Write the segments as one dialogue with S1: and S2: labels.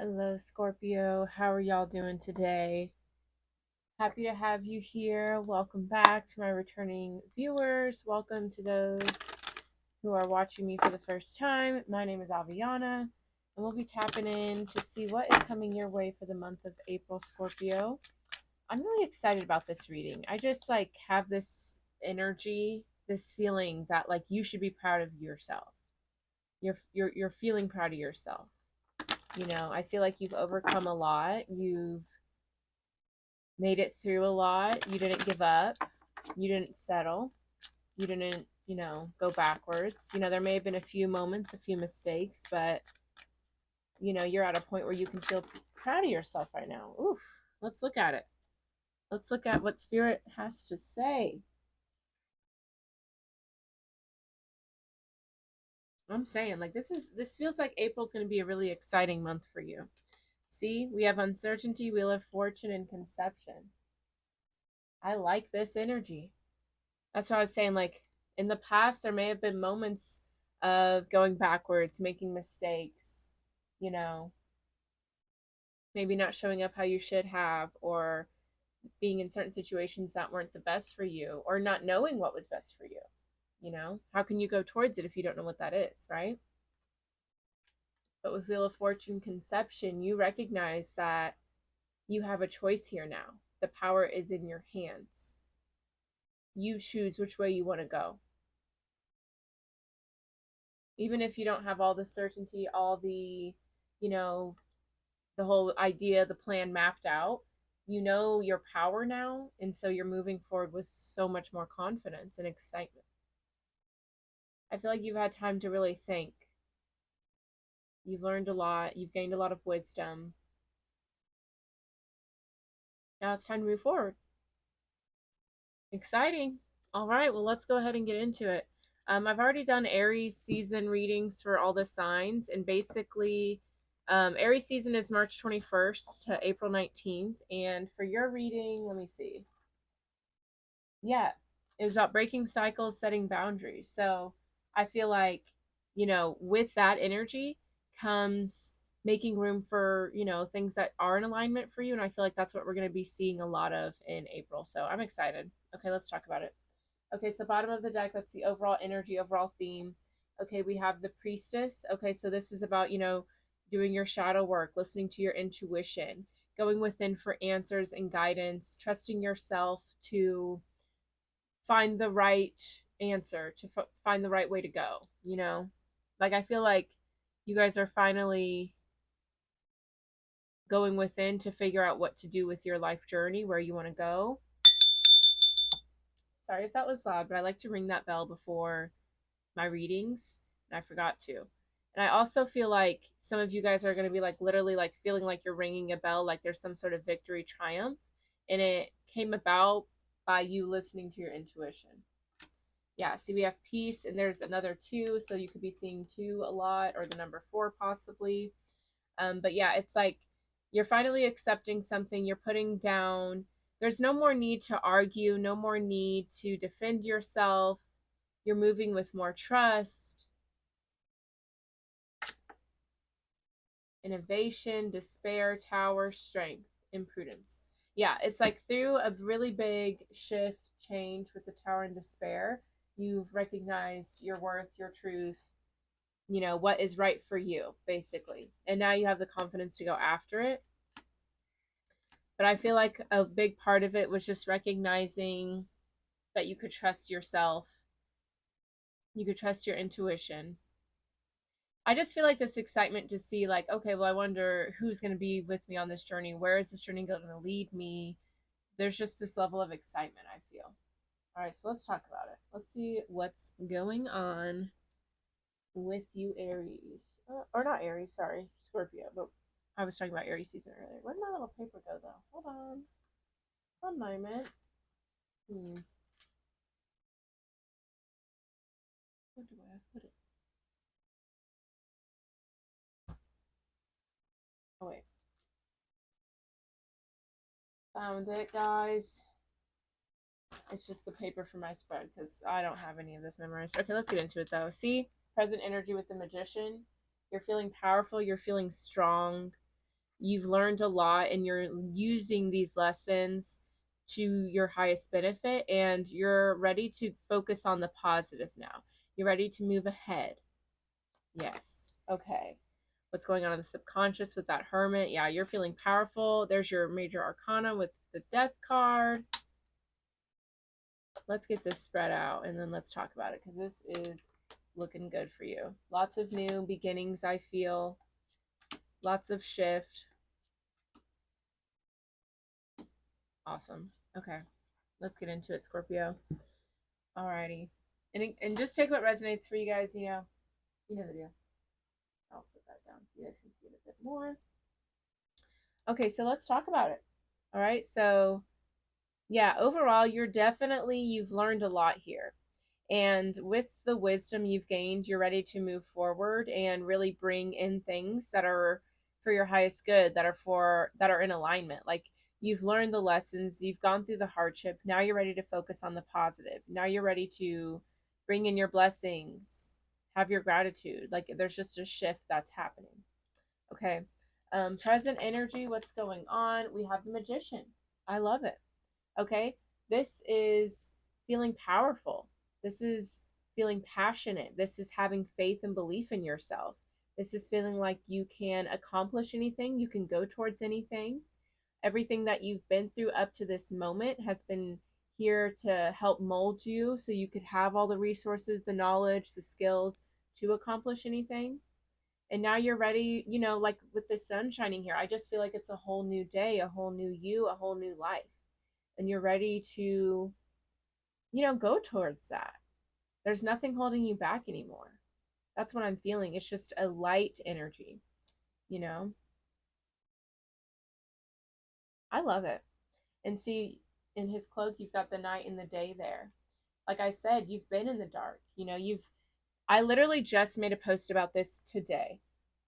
S1: Hello, Scorpio. How are y'all doing today? Happy to have you here. Welcome back to my returning viewers. Welcome to those who are watching me for the first time. My name is Aviana, and we'll be tapping in to see what is coming your way for the month of April, Scorpio. I'm really excited about this reading. I just have this energy, this feeling that you should be proud of yourself. You're feeling proud of yourself. I feel like you've overcome a lot. You've made it through a lot. You didn't give up. You didn't settle. You didn't, go backwards. There may have been a few moments, a few mistakes, but, you're at a point where you can feel proud of yourself right now. Oof. Let's look at it. Let's look at what Spirit has to say. I'm saying, this feels like April's going to be a really exciting month for you. See, we have uncertainty, wheel of fortune, and conception. I like this energy. That's what I was saying. In the past, there may have been moments of going backwards, making mistakes, you know, maybe not showing up how you should have, or being in certain situations that weren't the best for you, or not knowing what was best for you. How can you go towards it if you don't know what that is, right? But with Wheel of Fortune conception, you recognize that you have a choice here now. The power is in your hands. You choose which way you want to go. Even if you don't have all the certainty, all you know, the whole idea, the plan mapped out, you know your power now. And so you're moving forward with so much more confidence and excitement. I feel like you've had time to really think. You've learned a lot, you've gained a lot of wisdom. Now it's time to move forward. Exciting. All right, well, let's go ahead and get into it. I've already done Aries season readings for all the signs, and basically, Aries season is March 21st to April 19th. And for your reading, let me see. Yeah, it was about breaking cycles, setting boundaries. So I feel like, with that energy comes making room for, things that are in alignment for you. And I feel like that's what we're going to be seeing a lot of in April. So I'm excited. Okay, let's talk about it. Okay, so bottom of the deck, that's the overall energy, overall theme. Okay, we have the priestess. Okay, so this is about, doing your shadow work, listening to your intuition, going within for answers and guidance, trusting yourself to find the right answer, to find the right way to go. I feel like you guys are finally going within to figure out what to do with your life journey, where you want to go. Sorry if that was loud, but I like to ring that bell before my readings, and I forgot to. And I also feel like some of you guys are going to be literally feeling like you're ringing a bell, like there's some sort of victory triumph, and it came about by you listening to your intuition. Yeah, see, we have peace, and there's another two, so you could be seeing two a lot, or the number four possibly. But yeah, it's like you're finally accepting something, you're putting down. There's no more need to argue, no more need to defend yourself. You're moving with more trust, innovation, despair, tower, strength, imprudence. Yeah, it's like through a really big shift, change with the tower and despair, you've recognized your worth, your truth, what is right for you, basically. And now you have the confidence to go after it. But I feel like a big part of it was just recognizing that you could trust yourself, you could trust your intuition. I just feel like this excitement to see, okay, well, I wonder who's going to be with me on this journey. Where is this journey going to lead me? There's just this level of excitement, I feel. All right, so let's talk about it. Let's see what's going on with you, Aries. Or not Aries, sorry, Scorpio. But I was talking about Aries season earlier. Where did my little paper go, though? Hold on. One moment. Where do I put it? Oh, wait. Found it, guys. It's just the paper for my spread because I don't have any of this memorized. Okay, let's get into it though. See, present energy with the magician. You're feeling powerful. You're feeling strong. You've learned a lot and you're using these lessons to your highest benefit, and you're ready to focus on the positive now. You're ready to move ahead. Yes. Okay. What's going on in the subconscious with that hermit? Yeah, you're feeling powerful. There's your major arcana with the death card. Let's get this spread out and then let's talk about it, because this is looking good for you. Lots of new beginnings, I feel. Lots of shift. Awesome. Okay. Let's get into it, Scorpio. Alrighty. And just take what resonates for you guys, you know the deal. I'll put that down so you guys can see it a bit more. Okay, so let's talk about it. All right. So yeah, overall, you've learned a lot here. And with the wisdom you've gained, you're ready to move forward and really bring in things that are for your highest good, that are in alignment. Like, you've learned the lessons, you've gone through the hardship. Now you're ready to focus on the positive. Now you're ready to bring in your blessings, have your gratitude. Like, there's just a shift that's happening. Okay. Present energy, what's going on? We have the magician. I love it. Okay. This is feeling powerful. This is feeling passionate. This is having faith and belief in yourself. This is feeling like you can accomplish anything, you can go towards anything. Everything that you've been through up to this moment has been here to help mold you so you could have all the resources, the knowledge, the skills to accomplish anything. And now you're ready, like with the sun shining here. I just feel like it's a whole new day, a whole new you, a whole new life. And you're ready to, go towards that. There's nothing holding you back anymore. That's what I'm feeling. It's just a light energy, you know? I love it. And see, in his cloak, you've got the night and the day there. Like I said, you've been in the dark. I literally just made a post about this today.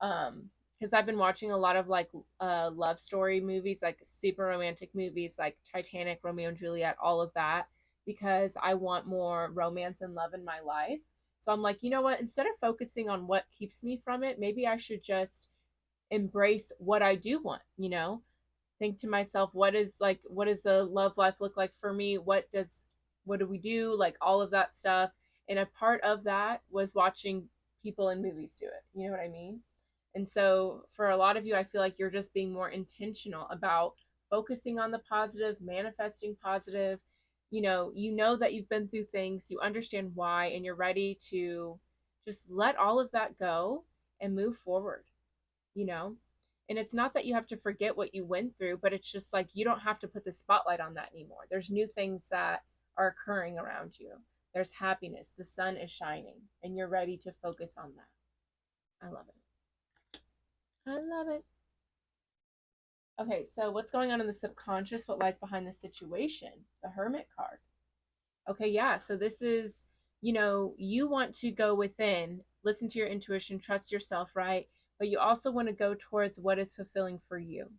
S1: Because I've been watching a lot of like love story movies, like super romantic movies like Titanic, Romeo and Juliet, all of that, because I want more romance and love in my life. So I'm like, you know what? Instead of focusing on what keeps me from it, maybe I should just embrace what I do want, think to myself, what does the love life look like for me? What do we do? Like, all of that stuff. And a part of that was watching people in movies do it. You know what I mean? And so for a lot of you, I feel like you're just being more intentional about focusing on the positive, manifesting positive. You know that you've been through things, you understand why, and you're ready to just let all of that go and move forward, you know? And it's not that you have to forget what you went through, but it's just like you don't have to put the spotlight on that anymore. There's new things that are occurring around you. There's happiness. The sun is shining, and you're ready to focus on that. I love it. I love it. Okay, so what's going on in the subconscious? What lies behind the situation? The Hermit card. Okay, yeah. So this is, you want to go within, listen to your intuition, trust yourself, right? But you also want to go towards what is fulfilling for you.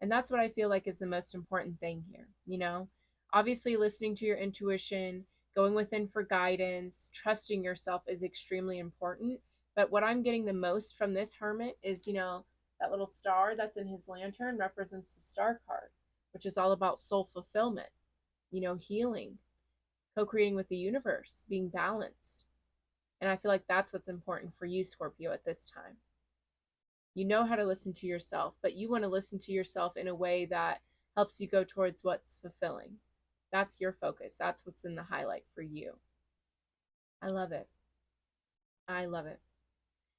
S1: And that's what I feel like is the most important thing here. Obviously, listening to your intuition, going within for guidance, trusting yourself is extremely important. But what I'm getting the most from this hermit is, that little star that's in his lantern represents the star card, which is all about soul fulfillment, healing, co-creating with the universe, being balanced. And I feel like that's what's important for you, Scorpio, at this time. You know how to listen to yourself, but you want to listen to yourself in a way that helps you go towards what's fulfilling. That's your focus. That's what's in the highlight for you. I love it. I love it.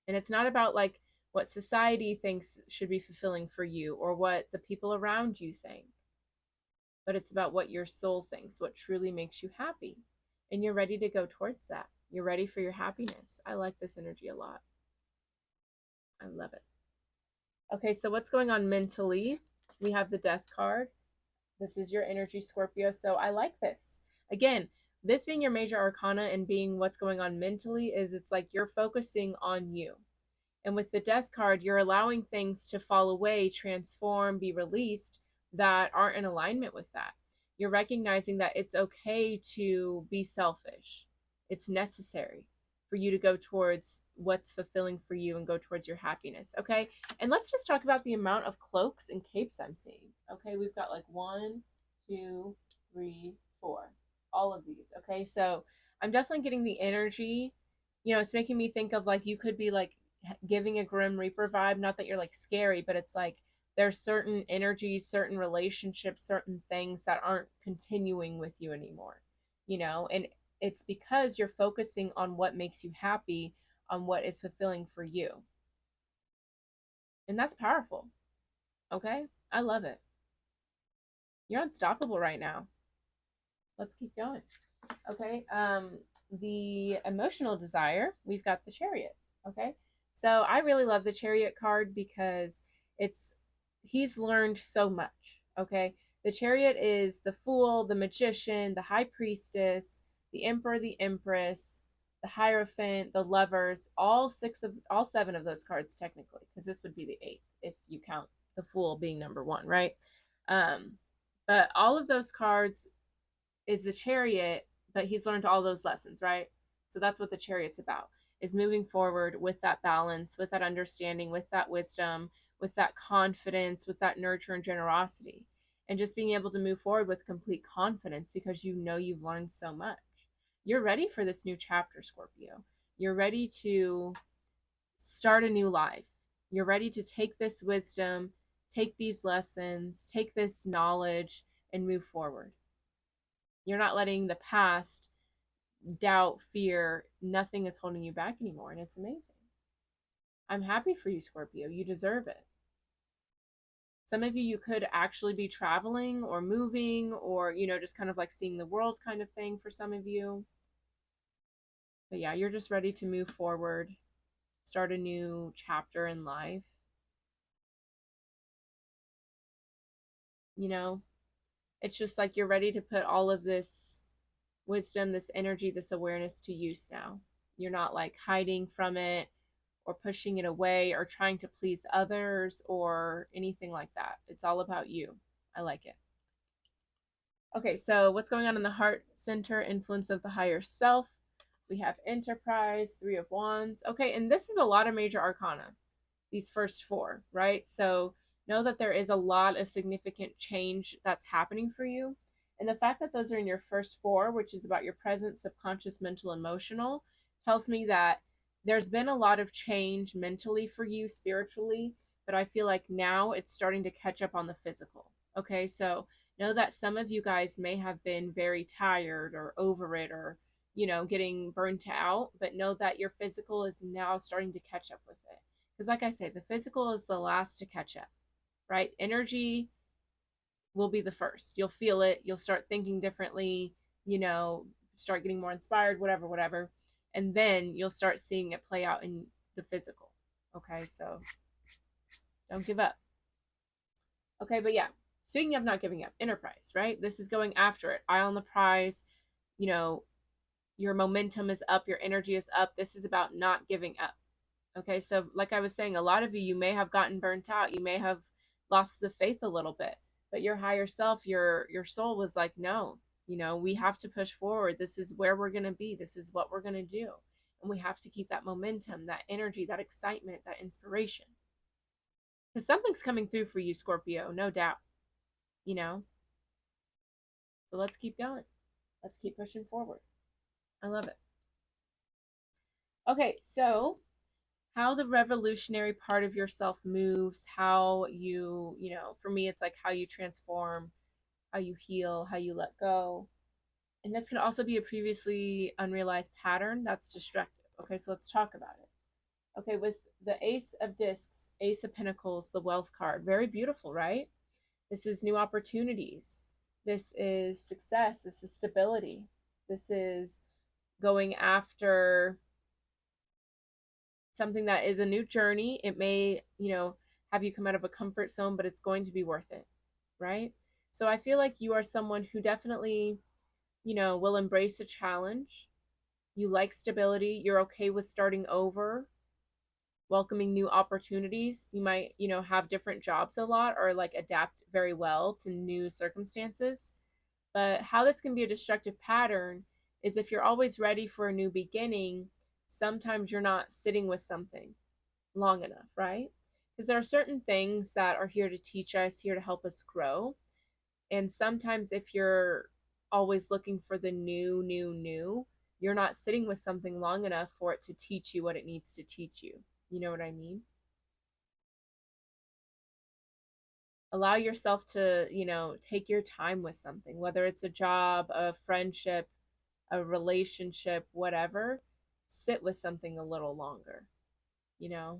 S1: And it's not about like what society thinks should be fulfilling for you or what the people around you think, but it's about what your soul thinks, what truly makes you happy. And you're ready to go towards that. You're ready for your happiness. I like this energy a lot. I love it. Okay, so what's going on mentally? We have the death card. This is your energy, Scorpio. So I like this. Again, this being your major arcana and being what's going on mentally is it's like you're focusing on you. And with the death card, you're allowing things to fall away, transform, be released that aren't in alignment with that. You're recognizing that it's okay to be selfish. It's necessary for you to go towards what's fulfilling for you and go towards your happiness. Okay. And let's just talk about the amount of cloaks and capes I'm seeing. Okay. We've got like one, two, three, four, all of these. Okay. So I'm definitely getting the energy. It's making me think of like you could be like giving a Grim Reaper vibe. Not that you're like scary, but it's like there's certain energies, certain relationships, certain things that aren't continuing with you anymore, and it's because you're focusing on what makes you happy, on what is fulfilling for you. And that's powerful. Okay? I love it. You're unstoppable right now. Let's keep going. Okay? The emotional desire, we've got the Chariot. Okay? So I really love the Chariot card because it's he's learned so much. Okay? The Chariot is the Fool, the Magician, the High Priestess, the Emperor, the Empress, the Hierophant, the Lovers, all seven of those cards technically, because this would be the eighth if you count the Fool being number one, right? Um, but all of those cards is the Chariot, but he's learned all those lessons, right? So that's what the Chariot's about, is moving forward with that balance, with that understanding, with that wisdom, with that confidence, with that nurture and generosity, and just being able to move forward with complete confidence because you know you've learned so much. You're ready for this new chapter, Scorpio. You're ready to start a new life. You're ready to take this wisdom, take these lessons, take this knowledge, and move forward. You're not letting the past, doubt, fear, nothing is holding you back anymore. And it's amazing. I'm happy for you, Scorpio. You deserve it. Some of you could actually be traveling or moving or, just kind of like seeing the world kind of thing for some of you. But yeah, you're just ready to move forward, start a new chapter in life. It's just like you're ready to put all of this wisdom, this energy, this awareness to use now. You're not like hiding from it or pushing it away or trying to please others or anything like that. It's all about you. I like it. Okay, so what's going on in the heart center? Influence of the higher self. We have Enterprise, Three of Wands. Okay, and this is a lot of major arcana, these first four, right? So know that there is a lot of significant change that's happening for you. And the fact that those are in your first four, which is about your present, subconscious, mental, emotional, tells me that there's been a lot of change mentally for you, spiritually, but I feel like now it's starting to catch up on the physical. Okay, so know that some of you guys may have been very tired or over it or, getting burnt out, but know that your physical is now starting to catch up with it. Because, like I say, the physical is the last to catch up, right? Energy will be the first. You'll feel it. You'll start thinking differently, start getting more inspired, whatever, whatever. And then you'll start seeing it play out in the physical. Okay, so don't give up. Okay, but yeah, speaking of not giving up, Enterprise, right? This is going after it. Eye on the prize. Your momentum is up, your energy is up. This is about not giving up. Okay, so like I was saying, a lot of you may have gotten burnt out. You may have lost the faith a little bit, but your higher self, your soul was like, no, we have to push forward. This is where we're going to be. This is what we're going to do. And we have to keep that momentum, that energy, that excitement, that inspiration. Because something's coming through for you, Scorpio, no doubt. So let's keep going. Let's keep pushing forward. I love it. Okay, so how the revolutionary part of yourself moves, how you, for me, it's like how you transform, how you heal, how you let go. And this can also be a previously unrealized pattern that's destructive. Okay, so let's talk about it. Okay, with the Ace of Discs, Ace of Pentacles, the Wealth card, very beautiful, right? This is new opportunities. This is success. This is stability. This is going after something that is a new journey. It may, have you come out of a comfort zone, but it's going to be worth it, right? So I feel like you are someone who definitely, will embrace a challenge. You like stability. You're okay with starting over, welcoming new opportunities. You might, have different jobs a lot or like adapt very well to new circumstances. But how this can be a destructive pattern is if you're always ready for a new beginning, sometimes you're not sitting with something long enough, right? Because there are certain things that are here to teach us, here to help us grow. And sometimes if you're always looking for the new, you're not sitting with something long enough for it to teach you what it needs to teach you. You know what I mean? Allow yourself to, take your time with something, whether it's a job, a friendship, a relationship, whatever. Sit with something a little longer, you know?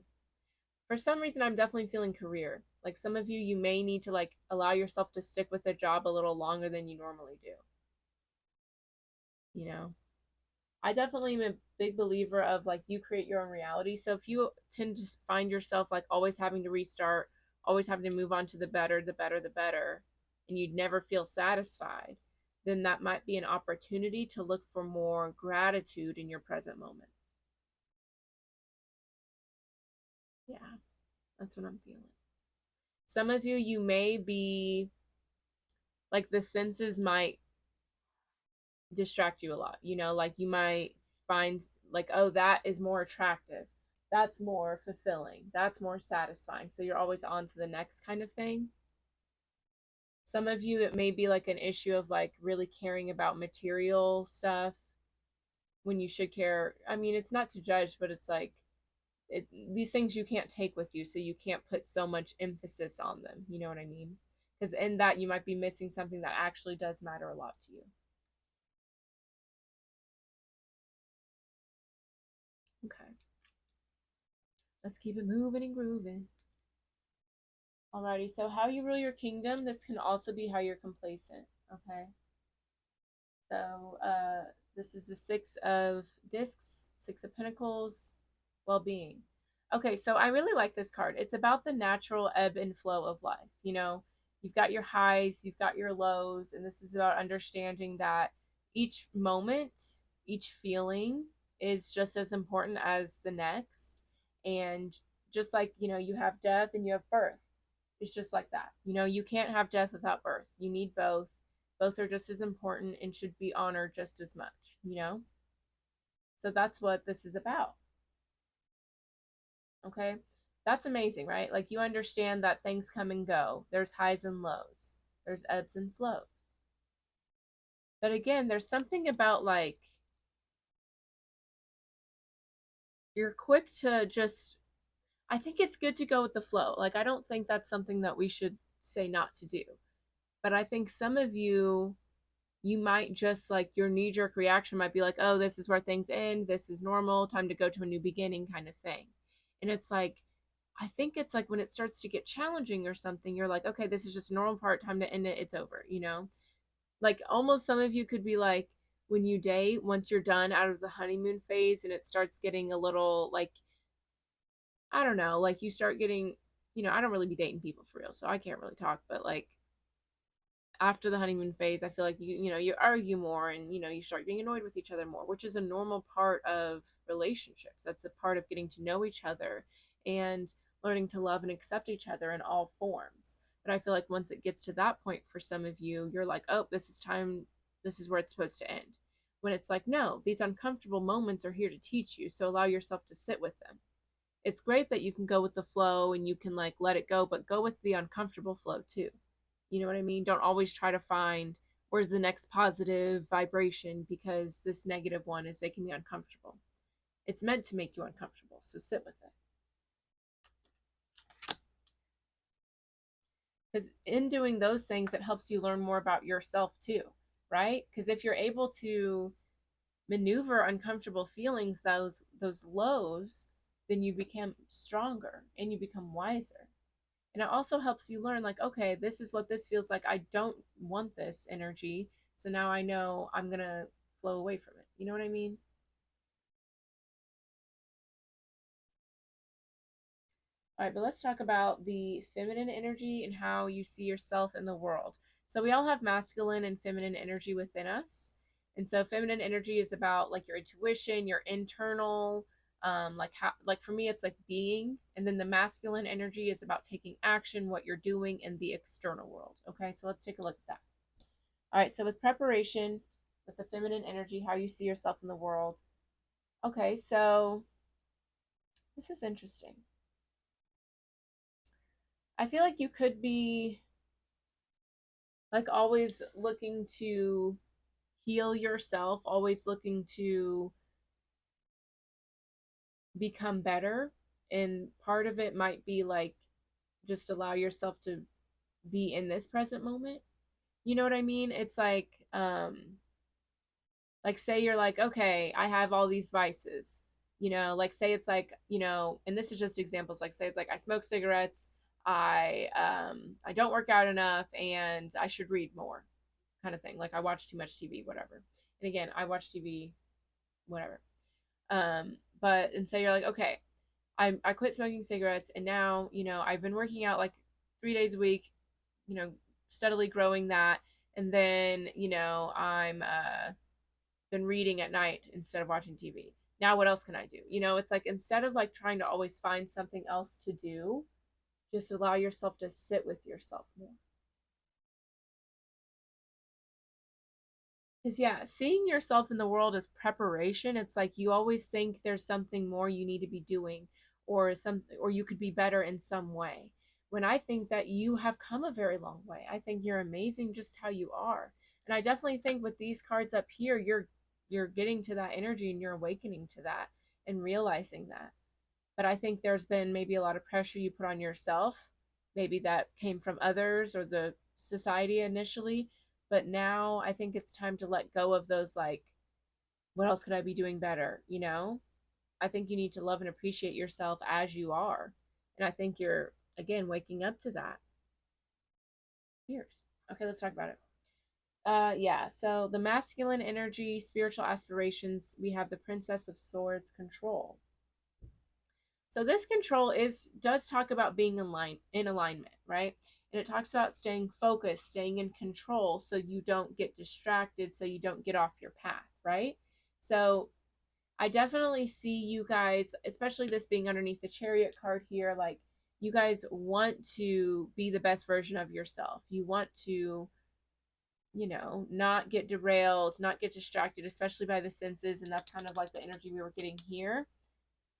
S1: For some reason, I'm definitely feeling career. Like some of you, you may need to like allow yourself to stick with a job a little longer than you normally do, you know? I definitely am a big believer of like you create your own reality. So if you tend to find yourself like always having to restart, always having to move on to the better, the better, the better, and you'd never feel satisfied, then that might be an opportunity to look for more gratitude in your present moments. Yeah, that's what I'm feeling. Some of you, you may be like the senses might distract you a lot. Like you might find like, oh, that is more attractive. That's more fulfilling. That's more satisfying. So you're always on to the next kind of thing. Some of you, it may be like an issue of like really caring about material stuff when you should care. I mean, it's not to judge, but it's like these things you can't take with you. So you can't put so much emphasis on them. You know what I mean? Because in that, you might be missing something that actually does matter a lot to you. Okay. Let's keep it moving and grooving. Alrighty, so how you rule your kingdom, this can also be how you're complacent. Okay. So this is the Six of Discs, Six of Pentacles, well-being. Okay, so I really like this card. It's about the natural ebb and flow of life. You've got your highs, you've got your lows, and this is about understanding that each moment, each feeling is just as important as the next. And just like, you have death and you have birth. It's just like that. You can't have death without birth. You need both. Both are just as important and should be honored just as much. So that's what this is about. Okay. That's amazing, right? Like you understand that things come and go. There's highs and lows, there's ebbs and flows. But again, there's something about like you're quick to just, I think it's good to go with the flow. Like, I don't think that's something that we should say not to do. But I think some of you might just like your knee jerk reaction might be like, oh, this is where things end. This is normal. Time to go to a new beginning kind of thing. And it's like, I think it's like when it starts to get challenging or something, you're like, okay, this is just a normal part. Time to end it. It's over. Like almost some of you could be like, when you date, once you're done out of the honeymoon phase and it starts getting a little like, I don't know, like you start getting, I don't really be dating people for real, so I can't really talk, but like after the honeymoon phase, I feel like you argue more and you start getting annoyed with each other more, which is a normal part of relationships. That's a part of getting to know each other and learning to love and accept each other in all forms. But I feel like once it gets to that point for some of you, you're like, oh, this is time, this is where it's supposed to end. When it's like, no, these uncomfortable moments are here to teach you, so allow yourself to sit with them. It's great that you can go with the flow and you can like let it go, but go with the uncomfortable flow too. You know what I mean? Don't always try to find where's the next positive vibration because this negative one is making me uncomfortable. It's meant to make you uncomfortable, so sit with it. Because in doing those things, it helps you learn more about yourself too, right? Because if you're able to maneuver uncomfortable feelings, those lows, then you become stronger and you become wiser. And it also helps you learn like, okay, this is what this feels like. I don't want this energy, so now I know I'm gonna flow away from it. You know what I mean? All right, but let's talk about the feminine energy and how you see yourself in the world. So we all have masculine and feminine energy within us. And so feminine energy is about like your intuition, your internal, like how, like for me, it's like being. And then the masculine energy is about taking action, what you're doing in the external world. Okay, so let's take a look at that. All right, so with preparation, with the feminine energy, how you see yourself in the world, Okay, so this is interesting. I feel like you could be like always looking to heal yourself, always looking to become better. And part of it might be like just allow yourself to be in this present moment. You know what I mean? It's like say you're like, okay, I have all these vices. Like say it's like, and this is just examples, like say it's like I smoke cigarettes, I don't work out enough, and I should read more, kind of thing. Like I watch too much TV, whatever. And again, I watch TV, whatever. But and say you're like, okay, I quit smoking cigarettes, and now I've been working out like 3 days a week, you know, steadily growing that, and then I'm been reading at night instead of watching TV. Now what else can I do? It's like instead of like trying to always find something else to do, just allow yourself to sit with yourself more. Because, yeah, seeing yourself in the world as preparation, it's like you always think there's something more you need to be doing, or you could be better in some way. When I think that you have come a very long way. I think you're amazing just how you are. And I definitely think with these cards up here, you're getting to that energy and you're awakening to that and realizing that. But I think there's been maybe a lot of pressure you put on yourself. Maybe that came from others or the society initially. But now I think it's time to let go of those, like, what else could I be doing better? I think you need to love and appreciate yourself as you are. And I think you're, again, waking up to that. Years. Okay, let's talk about it. Yeah, so the masculine energy, spiritual aspirations, we have the Princess of Swords control. So this control is does talk about being in alignment, right? And it talks about staying focused, staying in control so you don't get distracted, so you don't get off your path, right? So I definitely see you guys, especially this being underneath the chariot card here, like you guys want to be the best version of yourself. You want to, not get derailed, not get distracted, especially by the senses. And that's kind of like the energy we were getting here.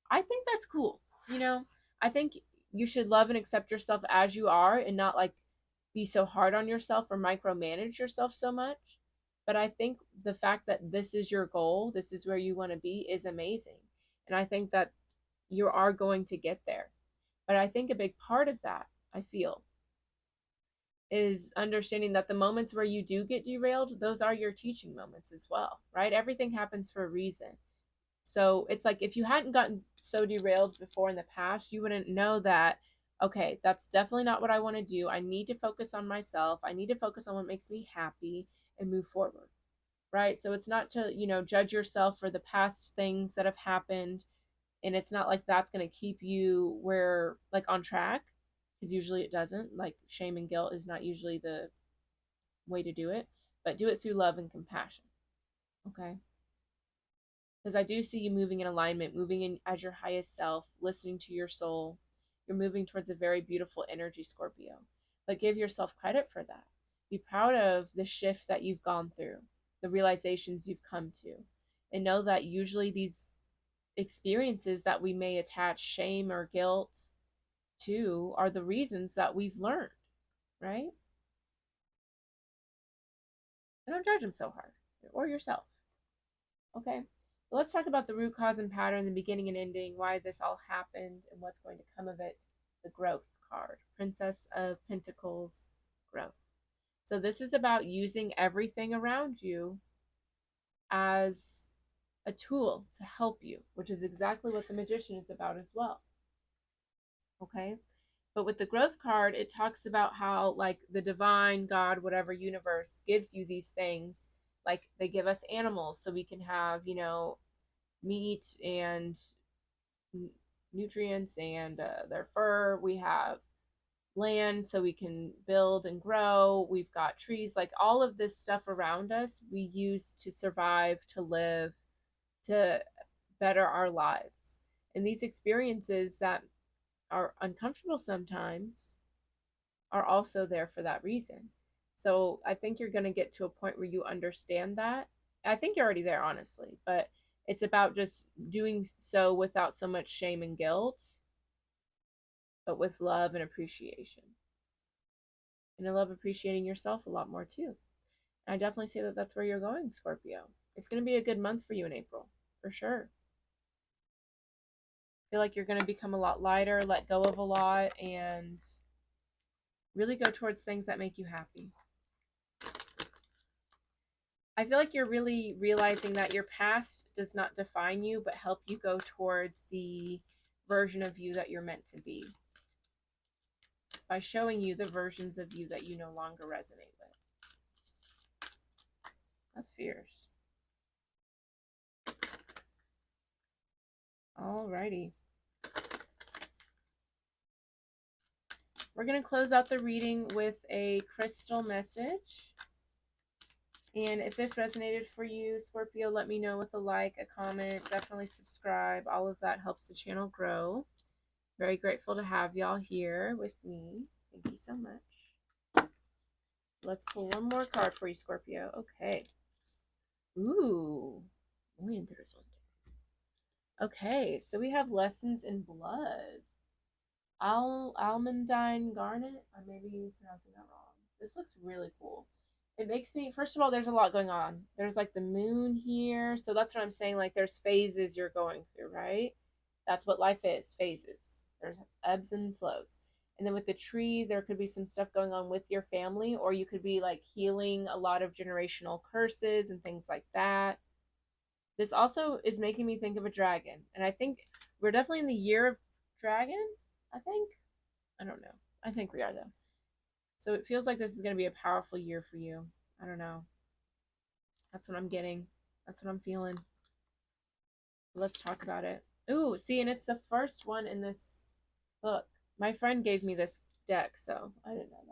S1: I think that's cool. You know, I think you should love and accept yourself as you are and not like be so hard on yourself or micromanage yourself so much. But I think the fact that this is your goal, this is where you want to be, is amazing. And I think that you are going to get there. But I think a big part of that, I feel, is understanding that the moments where you do get derailed, those are your teaching moments as well, right? Everything happens for a reason. So it's like if you hadn't gotten so derailed before in the past, you wouldn't know that, okay, that's definitely not what I want to do. I need to focus on myself. I need to focus on what makes me happy and move forward. Right. So it's not to, judge yourself for the past things that have happened. And it's not like that's going to keep you where, like, on track, because usually it doesn't. Like, shame and guilt is not usually the way to do it, but do it through love and compassion. Okay. Because I do see you moving in alignment, moving in as your highest self, listening to your soul. You're moving towards a very beautiful energy, Scorpio. But give yourself credit for that. Be proud of the shift that you've gone through, the realizations you've come to, and know that usually these experiences that we may attach shame or guilt to are the reasons that we've learned, right? So don't judge them so hard, or yourself. Okay. Well, let's talk about the root cause and pattern, the beginning and ending, why this all happened, and what's going to come of it. The growth card, Princess of Pentacles, growth. So this is about using everything around you as a tool to help you, which is exactly what the Magician is about as well. Okay. But with the growth card, it talks about how, like, the divine, God, whatever universe gives you these things. Like, they give us animals so we can have, meat and nutrients and their fur. We have land so we can build and grow. We've got trees, like all of this stuff around us, we use to survive, to live, to better our lives. And these experiences that are uncomfortable sometimes are also there for that reason. So I think you're going to get to a point where you understand that. I think you're already there, honestly, but It's about just doing so without so much shame and guilt, but with love and appreciation. And I love appreciating yourself a lot more too. And I definitely say that that's where you're going, Scorpio. It's going to be a good month for you in April, for sure. I feel like you're going to become a lot lighter, let go of a lot, and really go towards things that make you happy. I feel like you're really realizing that your past does not define you, but help you go towards the version of you that you're meant to be by showing you the versions of you that you no longer resonate with. That's fierce. Alrighty. We're going to close out the reading with a crystal message. And if this resonated for you, Scorpio, let me know with a like, a comment, definitely subscribe. All of that helps the channel grow. Very grateful to have y'all here with me. Thank you so much. Let's pull one more card for you, Scorpio. Okay. Ooh. Muy interesante. Okay, so we have Lessons in Blood. Almondine Garnet. I may be pronouncing that wrong. This looks really cool. It makes me, first of all, there's a lot going on. There's like the moon here. So that's what I'm saying. Like there's phases you're going through, right? That's what life is, phases. There's ebbs and flows. And then with the tree, there could be some stuff going on with your family, or you could be like healing a lot of generational curses and things like that. This also is making me think of a dragon. And I think we're definitely in the year of dragon, I think. I don't know. I think we are, though. So it feels like this is going to be a powerful year for you. I don't know. That's what I'm getting. That's what I'm feeling. Let's talk about it. Ooh, see, and it's the first one in this book. My friend gave me this deck, so I didn't know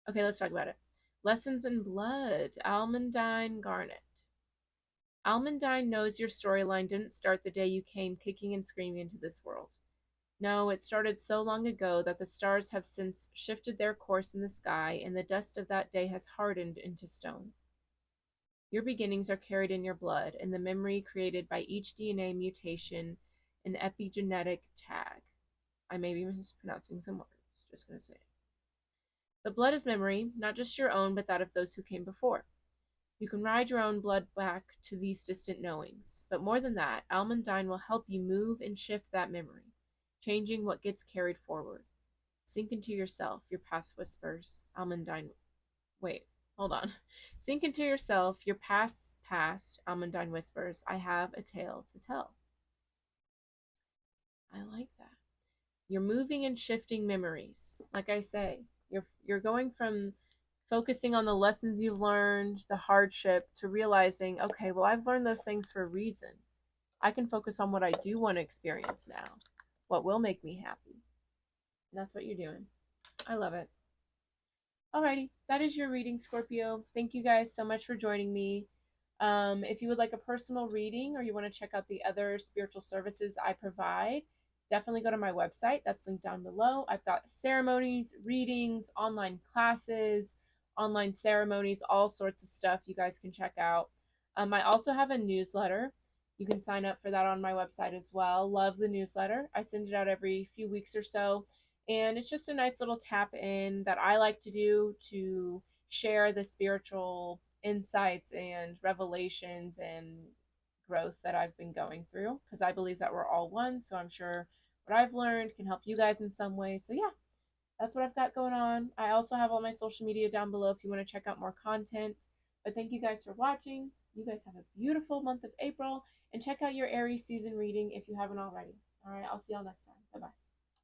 S1: that. Okay, let's talk about it. Lessons in Blood, Almondine Garnet. Almondine knows your storyline didn't start the day you came kicking and screaming into this world. No, it started so long ago that the stars have since shifted their course in the sky, and the dust of that day has hardened into stone. Your beginnings are carried in your blood, and the memory created by each DNA mutation an epigenetic tag. I may be mispronouncing some words, just going to say it. The blood is memory, not just your own, but that of those who came before. You can ride your own blood back to these distant knowings, but more than that, Almondine will help you move and shift that memory, changing what gets carried forward. Sink into yourself, your past whispers. Almondine. Wait, hold on. Sink into yourself, your past's past. Almondine whispers. I have a tale to tell. I like that. You're moving and shifting memories. Like I say, you're going from focusing on the lessons you've learned, the hardship, to realizing, okay, well, I've learned those things for a reason. I can focus on what I do want to experience now, what will make me happy. And that's what you're doing. I love it. Alrighty, that is your reading, Scorpio. Thank you guys so much for joining me. If you would like a personal reading or you want to check out the other spiritual services I provide, definitely go to my website. That's linked down below. I've got ceremonies, readings, online classes, online ceremonies, all sorts of stuff you guys can check out. I also have a newsletter. You can sign up for that on my website as well. Love the newsletter. I send it out every few weeks or so. And it's just a nice little tap in that I like to do to share the spiritual insights and revelations and growth that I've been going through, because I believe that we're all one. So I'm sure what I've learned can help you guys in some way. So yeah, that's what I've got going on. I also have all my social media down below if you want to check out more content. But thank you guys for watching. You guys have a beautiful month of April, and check out your Aries season reading if you haven't already. All right, I'll see y'all next time. Bye bye.